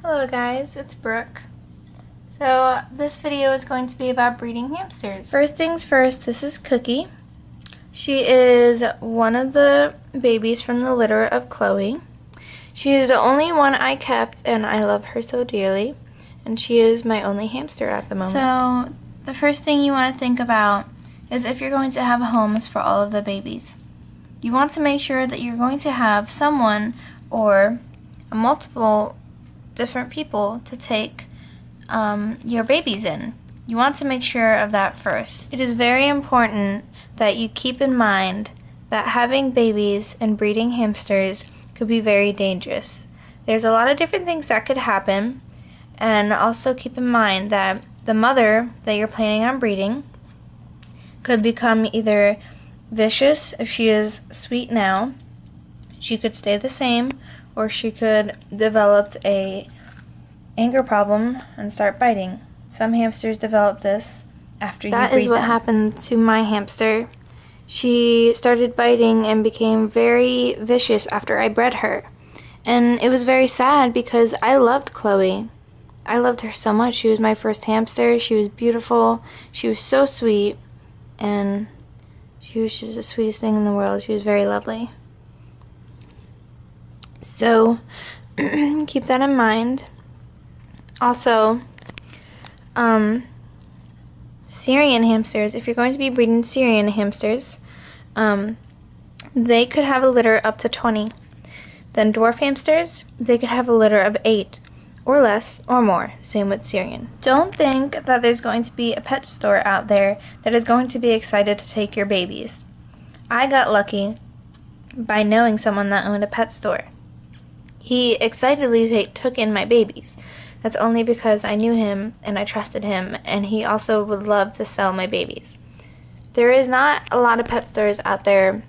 Hello guys, it's Brooke. So this video is going to be about breeding hamsters. First things first, this is Cookie. She is one of the babies from the litter of Chloe. She is the only one I kept and I love her so dearly. And she is my only hamster at the moment. So the first thing you want to think about is if you're going to have homes for all of the babies. You want to make sure that you're going to have someone or multiple different people to take your babies in. You want to make sure of that first. It is very important that you keep in mind that having babies and breeding hamsters could be very dangerous. There's a lot of different things that could happen, and also keep in mind that the mother that you're planning on breeding could become either vicious if she is sweet now, she could stay the same, or she could develop a anger problem and start biting. Some hamsters develop this after you breed them. That is what happened to my hamster. She started biting and became very vicious after I bred her. And it was very sad because I loved Chloe. I loved her so much. She was my first hamster. She was beautiful. She was so sweet. And she was just the sweetest thing in the world. She was very lovely. So, keep that in mind. Also, Syrian hamsters, if you're going to be breeding Syrian hamsters, they could have a litter up to 20. Then dwarf hamsters, they could have a litter of 8, or less, or more. Same with Syrian. Don't think that there's going to be a pet store out there that is going to be excited to take your babies. I got lucky by knowing someone that owned a pet store. He excitedly took in my babies. That's only because I knew him and I trusted him, and he also would love to sell my babies. There is not a lot of pet stores out there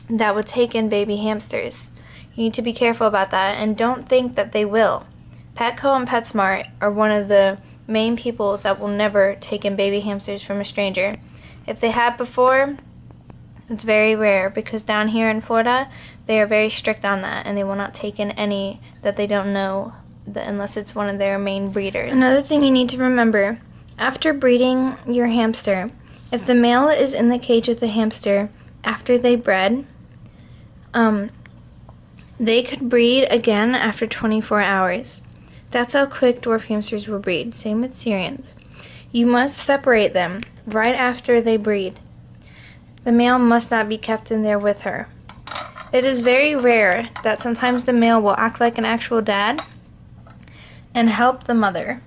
that would take in baby hamsters. You need to be careful about that, and don't think that they will. Petco and PetSmart are one of the main people that will never take in baby hamsters from a stranger. If they have before, it's very rare, because down here in Florida, they are very strict on that, and they will not take in any that they don't know unless it's one of their main breeders. Another thing you need to remember, after breeding your hamster, if the male is in the cage with the hamster after they bred, they could breed again after 24 hours. That's how quick dwarf hamsters will breed. Same with Syrians. You must separate them right after they breed. The male must not be kept in there with her. It is very rare that sometimes the male will act like an actual dad and help the mother.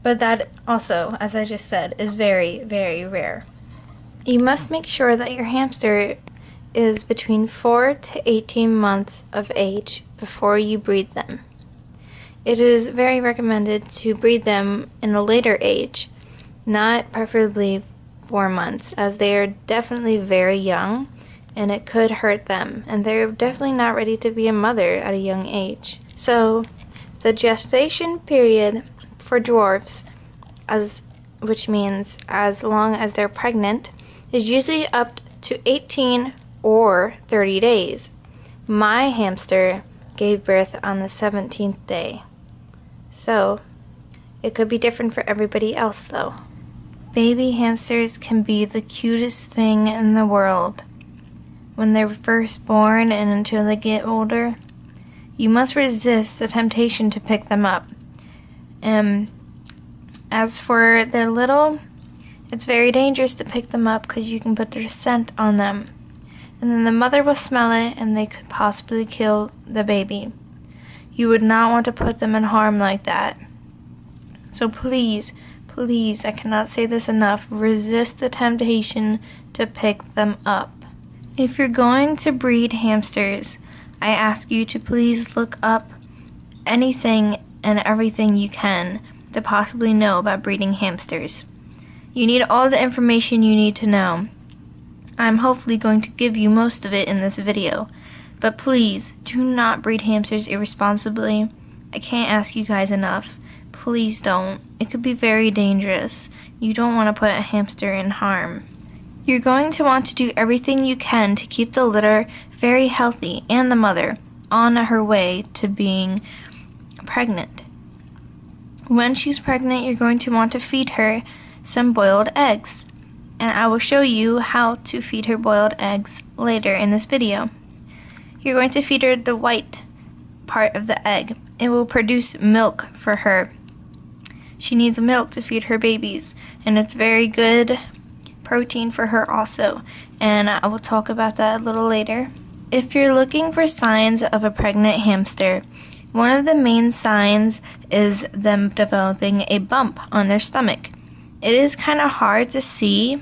But that also, as I just said, is very, very rare. You must make sure that your hamster is between 4 to 18 months of age before you breed them. It is very recommended to breed them in a later age, not preferably 4 months, as they are definitely very young and it could hurt them, and they're definitely not ready to be a mother at a young age. So the gestation period for dwarfs, which means as long as they're pregnant, is usually up to 18 or 30 days. My hamster gave birth on the 17th day. So it could be different for everybody else though. Baby hamsters can be the cutest thing in the world. When they're first born and until they get older, you must resist the temptation to pick them up. As for their little, it's very dangerous to pick them up because you can put their scent on them. And then the mother will smell it and they could possibly kill the baby. You would not want to put them in harm like that. So please, please, I cannot say this enough, resist the temptation to pick them up. If you're going to breed hamsters, I ask you to please look up anything and everything you can to possibly know about breeding hamsters. You need all the information you need to know. I'm hopefully going to give you most of it in this video, but please do not breed hamsters irresponsibly. I can't ask you guys enough. Please don't. It could be very dangerous. You don't want to put a hamster in harm. You're going to want to do everything you can to keep the litter very healthy and the mother on her way to being pregnant. When she's pregnant, you're going to want to feed her some boiled eggs. And I will show you how to feed her boiled eggs later in this video. You're going to feed her the white part of the egg. It will produce milk for her. She needs milk to feed her babies, and it's very good protein for her also, and I will talk about that a little later. If you're looking for signs of a pregnant hamster, one of the main signs is them developing a bump on their stomach. It is kind of hard to see,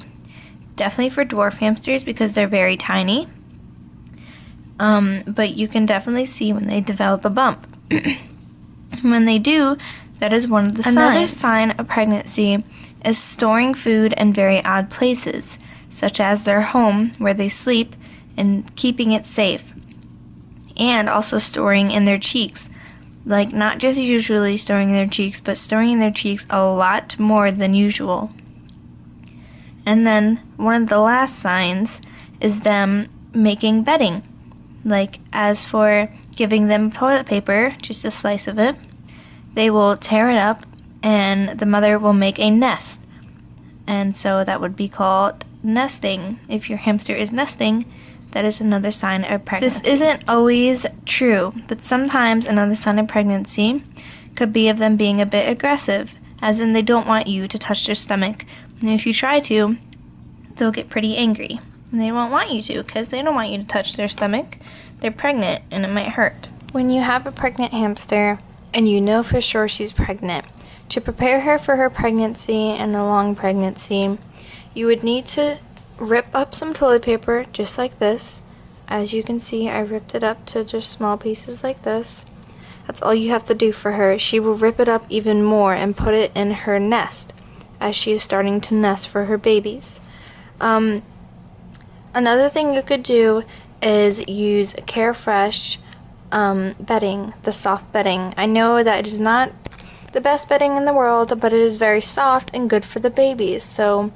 definitely for dwarf hamsters because they're very tiny, but you can definitely see when they develop a bump. When they do, that is one of the signs. Another sign of pregnancy is storing food in very odd places, such as their home where they sleep and keeping it safe. And also storing in their cheeks. Like, not just usually storing in their cheeks, but storing in their cheeks a lot more than usual. And then one of the last signs is them making bedding. Like, as for giving them toilet paper, just a slice of it, they will tear it up and the mother will make a nest. And so that would be called nesting. If your hamster is nesting, that is another sign of pregnancy. This isn't always true, but sometimes another sign of pregnancy could be of them being a bit aggressive, as in they don't want you to touch their stomach. And if you try to, they'll get pretty angry. And they won't want you to because they don't want you to touch their stomach. They're pregnant and it might hurt. When you have a pregnant hamster and you know for sure she's pregnant, to prepare her for her pregnancy and a long pregnancy, you would need to rip up some toilet paper just like this. As you can see, I ripped it up to just small pieces like this. That's all you have to do for her. She will rip it up even more and put it in her nest as she is starting to nest for her babies. Another thing you could do is use Carefresh bedding, the soft bedding. I know that it is not the best bedding in the world, but it is very soft and good for the babies. So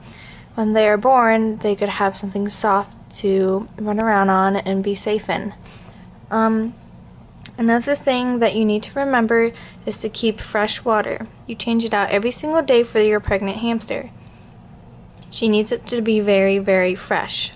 when they are born, they could have something soft to run around on and be safe in. Another thing that you need to remember is to keep fresh water. You change it out every single day for your pregnant hamster. She needs it to be very, very fresh.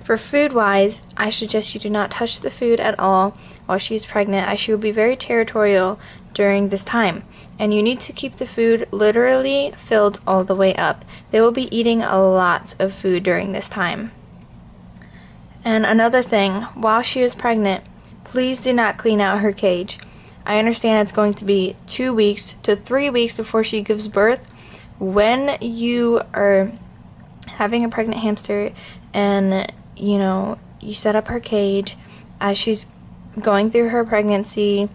For food-wise, I suggest you do not touch the food at all while she's pregnant, as she will be very territorial during this time. And you need to keep the food literally filled all the way up. They will be eating a lot of food during this time. And another thing, while she is pregnant, please do not clean out her cage. I understand it's going to be 2 weeks to 3 weeks before she gives birth. When you are having a pregnant hamster and you set up her cage as she's going through her pregnancy,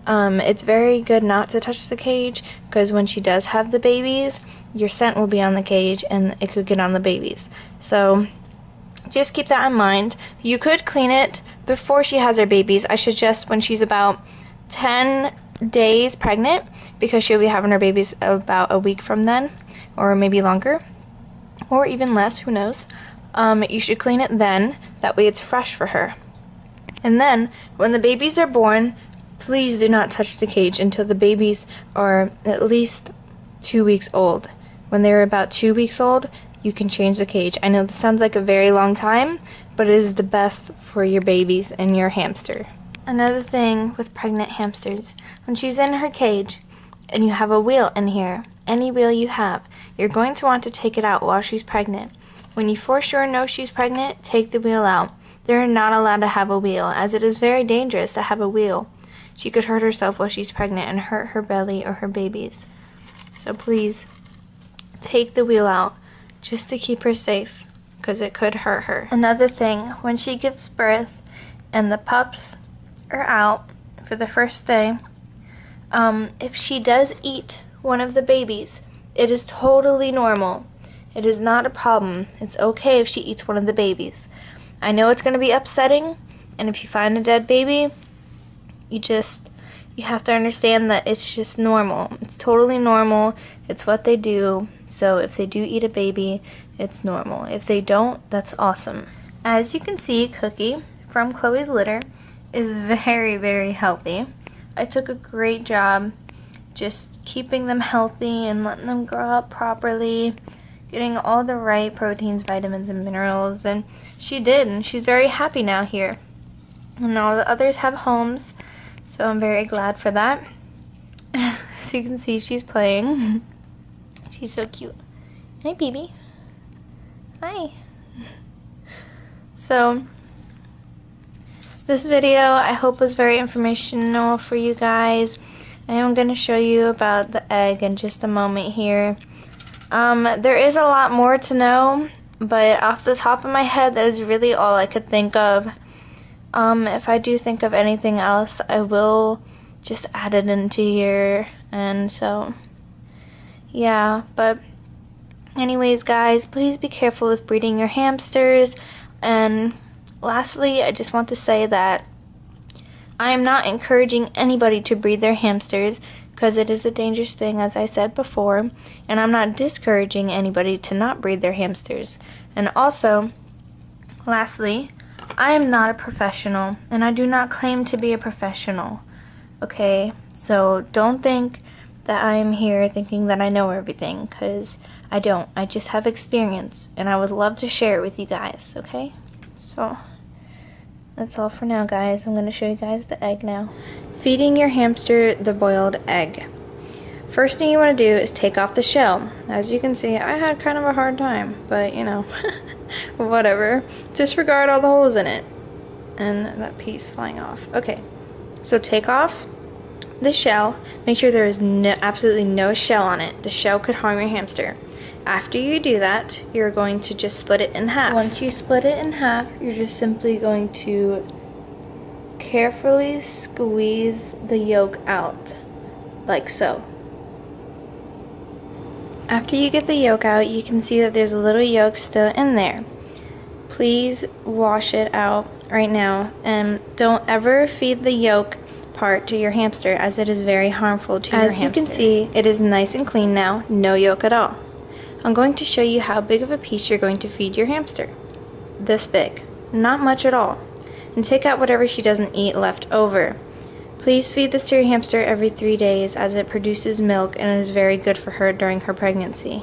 it's very good not to touch the cage, because when she does have the babies, your scent will be on the cage and it could get on the babies. So just keep that in mind. You could clean it before she has her babies. I suggest when she's about 10 days pregnant, because she'll be having her babies about a week from then, or maybe longer, or even less, who knows. You should clean it then, that way it's fresh for her. And then, when the babies are born, please do not touch the cage until the babies are at least 2 weeks old. When they're about 2 weeks old, you can change the cage. I know this sounds like a very long time, but it is the best for your babies and your hamster. Another thing with pregnant hamsters, when she's in her cage and you have a wheel in here, any wheel you have, you're going to want to take it out while she's pregnant. When you for sure know she's pregnant, take the wheel out. They're not allowed to have a wheel, as it is very dangerous to have a wheel. She could hurt herself while she's pregnant and hurt her belly or her babies. So please, take the wheel out just to keep her safe, because it could hurt her. Another thing, when she gives birth and the pups are out for the first day, if she does eat one of the babies, it is totally normal. It is not a problem. It's okay if she eats one of the babies. I know it's going to be upsetting, and if you find a dead baby, you have to understand that it's just normal. It's totally normal. It's what they do. So if they do eat a baby, it's normal. If they don't, that's awesome. As you can see, Cookie from Chloe's litter is very, very healthy. I took a great job just keeping them healthy and letting them grow up properly, getting all the right proteins, vitamins, and minerals. And she did, and she's very happy now here. And all the others have homes, so I'm very glad for that. As you can see, she's playing. She's so cute. Hi, baby. Hi. So, this video I hope was very informational for you guys. I am going to show you about the egg in just a moment here. There is a lot more to know, but off the top of my head, that is really all I could think of. If I do think of anything else, I will just add it into here. And so, yeah, but anyways, guys, please be careful with breeding your hamsters. And lastly, I just want to say that I am not encouraging anybody to breed their hamsters because it is a dangerous thing, as I said before, and I'm not discouraging anybody to not breed their hamsters. And also, lastly, I am not a professional, and I do not claim to be a professional, okay? So don't think that I am here thinking that I know everything, because I don't. I just have experience, and I would love to share it with you guys, okay? So that's all for now, guys. I'm going to show you guys the egg now. Feeding your hamster the boiled egg. First thing you want to do is take off the shell. As you can see, I had kind of a hard time, but you know, whatever. Disregard all the holes in it. And that piece flying off. Okay, so take off the shell. Make sure there is absolutely no shell on it. The shell could harm your hamster. After you do that, you're going to just split it in half. Once you split it in half, you're just simply going to carefully squeeze the yolk out, like so. After you get the yolk out, you can see that there's a little yolk still in there. Please wash it out right now, and don't ever feed the yolk part to your hamster, as it is very harmful to your hamster. As you can see, it is nice and clean now, no yolk at all. I'm going to show you how big of a piece you're going to feed your hamster. This big, not much at all. And take out whatever she doesn't eat left over. Please feed this to your hamster every 3 days, as it produces milk and is very good for her during her pregnancy.